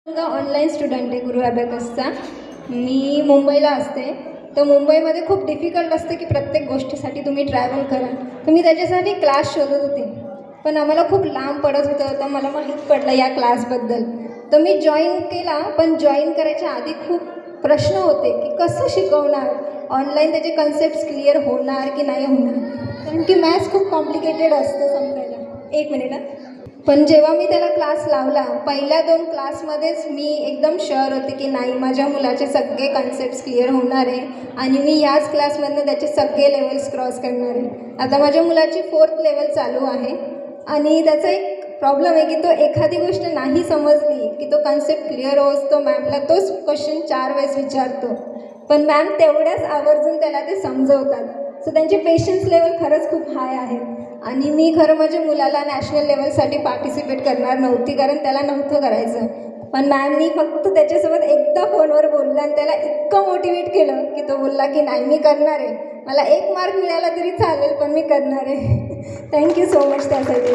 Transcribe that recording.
मुलगा online student आहे गुरु अबॅकसचा. मी मुंबईला असते. तर मुंबईमध्ये खूप डिफिकल्ट असतं की प्रत्येक गोष्टीसाठी तुम्ही ट्रॅव्हल करा. तर मी त्याच्यासाठी क्लास शोधत होते, पण आम्हाला खूप लांब पडत होतं. तर मला माहीत पडलं या क्लासबद्दल. तर मी जॉईन केला, पण जॉईन करायच्या आधी खूप प्रश्न होते की कसं शिकवणार, ऑनलाईन त्याचे कन्सेप्ट्स क्लिअर होणार की नाही होणार, कारण की मॅथ्स खूप कॉम्प्लिकेटेड असतं समजायला. एक मिनिट हां. पण जेव्हा मी त्याला क्लास लावला, पहिल्या 2 क्लासमध्येच मी एकदम शुअर होते की नाही, माझ्या मुलाचे सगळे कन्सेप्ट्स क्लिअर होणार आहे आणि मी याच क्लासमधनं त्याचे सगळे लेवल्स क्रॉस करणार आहे. आता माझ्या मुलाची 4th लेवल चालू आहे आणि त्याचा एक प्रॉब्लेम आहे की तो एखादी गोष्ट नाही समजली की तो कन्सेप्ट क्लिअर होस तो मॅमला तोच क्वेश्चन 4 वेळेस विचारतो, पण मॅम तेवढ्याच आवर्जून त्याला ते समजवतात. सो त्यांची पेशन्स लेवल खरंच खूप हाय आहे. आणि मी खरं माझ्या मुलाला नॅशनल लेवलसाठी पार्टिसिपेट करणार नव्हती, कारण त्याला नव्हतं करायचं. पण मॅमनी फक्त त्याच्यासोबत एकदा फोनवर बोललं आणि त्याला इतकं मोटिवेट केलं की तो बोलला की नाही, मी करणार आहे. मला 1 मार्क मिळाला तरी चालेल, पण मी करणार आहे. थँक्यू सो मच त्यासाठी.